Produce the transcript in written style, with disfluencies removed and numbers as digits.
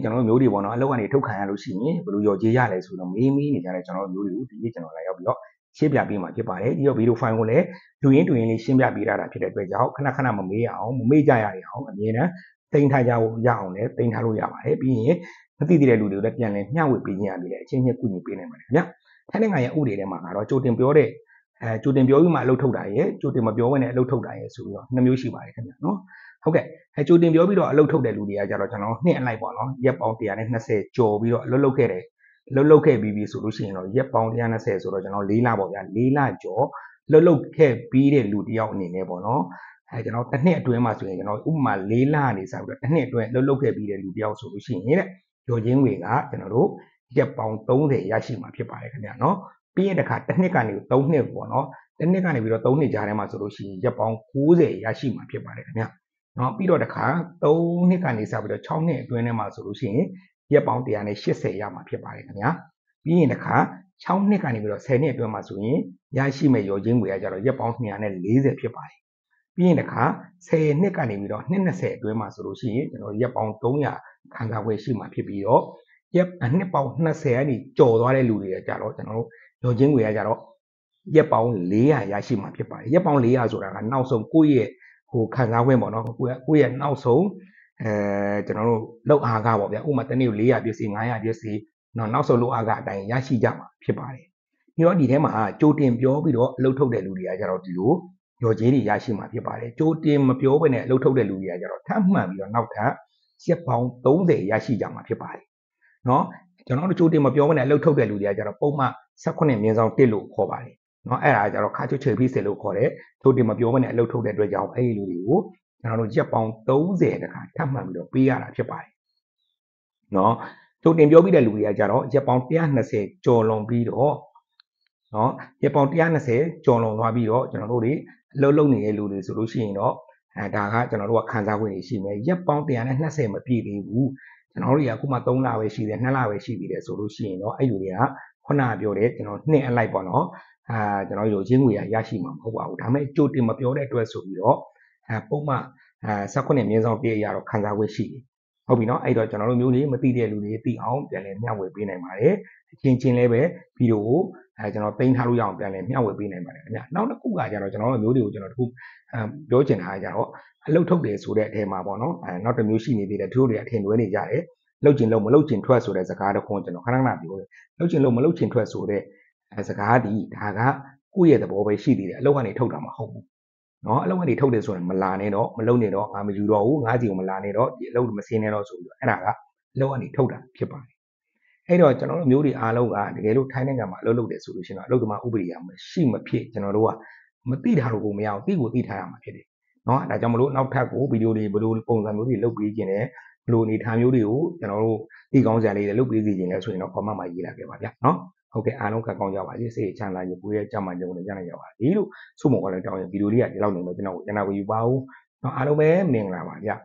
ကျွန်တော်တို့မျိုးတွေပေါ့နော်အလောက်ကနေထုတ်ခံရလို့ရှိရင်ဘယ်လိုရော်ကြေးရလဲဆိုတော့မေးနေကြတယ်ကျွန်တော်တို့မျိုးတွေကိုဒီနေ့ကျွန်တော်လာရောက်ပြီးတော့ရှင်းပြပေးမှာဖြစ်ပါတယ်ပြီးတော့ဗီဒီယိုဖိုင်ကိုလည်းလူရင်းတူရင်းလေးရှင်းပြပေးတာဖြစ်တဲ့အတွက်ကြောင့်ခဏခဏမမေးရအောင်မမေ့ကြရအောင်အမြဲတမ်းတင်ထားကြဖို့ရအောင်လည်းတင်ထားလို့ရပါတယ်ပြီးရင်မသိသေးတဲ့လူတွေကိုလည်းပြန်လည်မျှဝေပေးခြင်းအပြင်လည်းအချင်းချင်းကူညီပေးနိုင်ပါတယ်ခင်ဗျထိုင်းနိုင်ငံရဲ့ဥပဒေထဲမှာကတော့ကြိုတင်ပြောတဲ့ကြိုတင်ပြောပြီးမှအလုပ်ထုတ်တာရဲ့ကြိုတင်မပြောဘဲနဲ့အလုပ်ထုတ်တာရဲ့ဆိုပြီးတော့နှစ်မျိုးရှိပါတယ်ခင်ဗျနော်ဟုတ်ကဲ့ကြိုတင်ပြောပြီးတော့အလုပ်ထုတ်တဲ့လူတွေကကြတော့ကျွန်တော်နှစ်အလိုက်ပေါ့နော်ရက်ပေါင်း120ကျော်ပြီးတော့အလုပ်လုပ်ခဲ့တယ်လှုပ်ခဲ့ပြီးပြီဆိုလို့ရှိရင်တော့ရက်ပေါင်း120ဆိုတော့ကျွန်တော်4လပေါ့ဗျာ4လကျော်လှုပ်ခဲ့ပြီးတဲ့လူတယောက်အနေနဲ့ပေါ့နော်ကျွန်တော်တစ်နှစ်အတွင်းမှာဆိုရင်ကျွန်တော်ဥပမာ4လနေစပြီးတော့တစ်နှစ်အတွင်းလှုပ်ခဲ့ပြီးတဲ့လူတယောက်ဆိုလို့ရှိရင်တဲ့ကျော်ချင်းငွေကကျွန်တော်တို့ရက်ပေါင်း30ရရှိမှာဖြစ်ပါတယ်ခင်ဗျာနော်ပြီးရင်တစ်ခါတစ်နှစ်ကနေ3နှစ်ပေါ့နော်တစ်နှစ်ကနေပြီးတော့3နှစ်ကြားထဲမှာဆိုလို့ရှိရင်ရက်ပေါင်း90ရရှိမှာဖြစ်ပါတယ်ခင်ဗျာနော်ပြီးတော့တစ်ခါ3နှစ်ကနေစပြီးတော့6နှစ်အတွင်းထဲမှာဆိုလို့ရှိရင်ရက်ပေါင်း180ရမှာဖြစ်ပါတယ်ခင်ဗျာပြီးရင်တစ်ခါ6နှစ်ကနေပြီးတော့10နှစ်အတွင်းမှာဆိုရင်ရရှိမဲ့ရောချင်းငွေကကြတော့ရက်ပေါင်း240ဖြစ်ပါတယ်ပြီးရင်တစ်ခါ10နှစ်ကနေပြီးတော့20အတွင်းမှာဆိုလို့ရှိရင်ကျွန်တော်ရက်ပေါင်း300ခံစား권ရှိမှာဖြစ်ပြီးတော့ရက်နှစ်ပေါင်း20ကနေကျော်သွားတဲ့လူတွေကကြတော့ကျွန်တော်တို့ရောချင်းငွေကကြတော့ရက်ပေါင်း400ရရှိမှာဖြစ်ပါတယ်ရက်ပေါင်း400ဆိုတာကနောက်ဆုံးကိုယ့်ရဲ့ဟိုခံစား권ပေါ့နော်ကိုယ့်ရဲ့နောက်ဆုံးကျွန်တော်တို့လောက်အားကပေါ့ဗျာဥပမာတစ်နေ့ကို400ပြည့်စီ900ပြည့်စီနောက်ဆုံးလောက်အားကအတိုင်းရရှိကြမှာဖြစ်ပါတယ်ပြီးတော့ဒီထဲမှာကြိုတင်ပြောပြီးတော့အလုပ်ထုတ်တဲ့လူတွေကကြတော့ဒီလိုရော်ကြေးတွေရရှိမှာဖြစ်ပါတယ်ကြိုတင်မပြောဘဲနဲ့အလုပ်ထုတ်တဲ့လူတွေကကြတော့ထပ်မှန်ပြီးတော့နောက်ထပ်ရက်ပေါင်း30ရရှိကြမှာဖြစ်ပါတယ်နော်ကျွန်တော်တို့ကြိုတင်မပြောဘဲနဲ့အလုပ်ထုတ်တဲ့လူတွေကကြတော့ပုံမှန်18/1လို့ခေါ်ပါတယ်နော်အဲ့ဒါကြတော့ခါချွတ်ချွေဖိစေလို့ခေါ်တယ်ကြိုတင်မပြောဘဲနဲ့အလုပ်ထုတ်တဲ့အတွက်ကြောင့်အဲ့ဒီလူတွေကိုကျွန်တော်တို့ရက်ပေါင်း30တခါထပ်မှန်ပြီးတော့ပေးရတာဖြစ်ပါတယ်နော်ကြိုတင်ပြောပြီးတဲ့လူတွေကကြတော့ရက်ပေါင်း120ကျော်လွန်ပြီးတော့နော်ရက်ပေါင်း120ကျော်လွန်သွားပြီးတော့ကျွန်တော်တို့တွေအလုပ်လုပ်နေတဲ့လူတွေဆိုလို့ရှိရင်တော့ဒါကကျွန်တော်တို့ကခံစား권တွေရှိမယ်ရက်ပေါင်း120မပြည့်သေးဘူးကျွန်တော်တို့တွေကအခုမှ3လပဲရှိတယ်2လပဲရှိသေးတယ်ဆိုလို့ရှိရင်တော့အဲ့လူတွေကခုနကပြောတဲ့ကျွန်တော်နှစ်အလိုက်ပေါ့နော်ကျွန်တော်ရုပ်ချင်းငွေရရှိမှာမဟုတ်ပါဘူးဒါပေမဲ့ကြိုတင်မပြောတဲ့အတွက်ဆိုပြီးတော့ပုံမှန်18/ပြည့်ရတော့ခံစား권ရှိတယ်ဟုတ်ပြီနော်အဲ့တော့ကျွန်တော်တို့မျိုးလေးမသိတဲ့လူတွေသိအောင်ပြန်လည်မျှဝေပေးနိုင်ပါတယ်အချင်းချင်းလည်းပဲဗီဒီယိုကိုကျွန်တော်တင်ထားလို့ရအောင်ပြန်လည်မျှဝေပေးနိုင်ပါတယ်ခင်ဗျနောက်တစ်ခုကကြတော့ကျွန်တော်တို့မျိုးတွေကိုကျွန်တော်တို့ပြောချင်တာကကြတော့အလုပ်ထုတ်တယ်ဆိုတဲ့အထဲမှာပေါ့နော်နောက်တစ်မျိုးရှိနေသေးတယ်သူတို့တွေအထင်လွဲနေကြတယ်လှုပ်ကျင်လို့မလှုပ်ကျင်ထွက်ဆိုတဲ့စကားတစ်ခုကျွန်တော်ခဏခဏပြောတယ်လှုပ်ကျင်လို့မလှုပ်ကျင်ထွက်ဆိုတဲ့စကားဒီဒါကကိုယ့်ရဲ့သဘောပဲရှိသေးတယ်အလုပ်ကနေထုတ်တာမဟုတ်ဘူးနော်အလုပ်ကနေထုတ်တယ်ဆိုရင်မလာနဲ့တော့မလုပ်နဲ့တော့ငါမယူတော့ဘူးငါစီကိုမလာနဲ့တော့ဒီအလုပ်မစင်းနဲ့တော့ဆိုပြီးတော့အဲ့ဒါကအလုပ်ကနေထုတ်တာဖြစ်ပါတယ်အဲ့တော့ကျွန်တော်တို့မျိုးတွေအားလုံးကတကယ်လို့ထိုင်းနိုင်ငံမှာအလုပ်လုပ်တယ်ဆိုလို့ရှိရင်တော့အလုပ်သမားဥပဒေကမရှိမဖြစ်ကျွန်တော်တို့ကမသိတာလို့ကိုမရအောင်သိကိုသိထားရမှာဖြစ်တယ်နော်ဒါကြောင့်မလို့နောက်ထပ်ကိုဗီဒီယိုတွေဘယ်လိုပုံစံမျိုးတွေလုပ်ပေးခြင်းလဲဘယ်လိုအနေထားမျိုးတွေကိုကျွန်တော်တို့သိကောင်းစရာလေးတွေလုပ်ပေးစီခြင်းလဲဆိုရင်တော့ comment မှာရေးလာခဲ့ပါဗျာနော်ဟုတ်ကဲ့အားလုံးကောင်းကြပါစေစိတ်ချမ်းသာရေးကိုရဲ့ကြမ်းမှန်ကြုံနဲ့ရနိုင်ကြပါစေလို့ဆုမွန်ကလည်းတောင်းရင်ဗီဒီယိုလေးကဒီလောက်နေတော့ကျွန်တော်ကိုယူပါဦးနော်အားလုံးပဲမင်္ဂလာပါဗျာ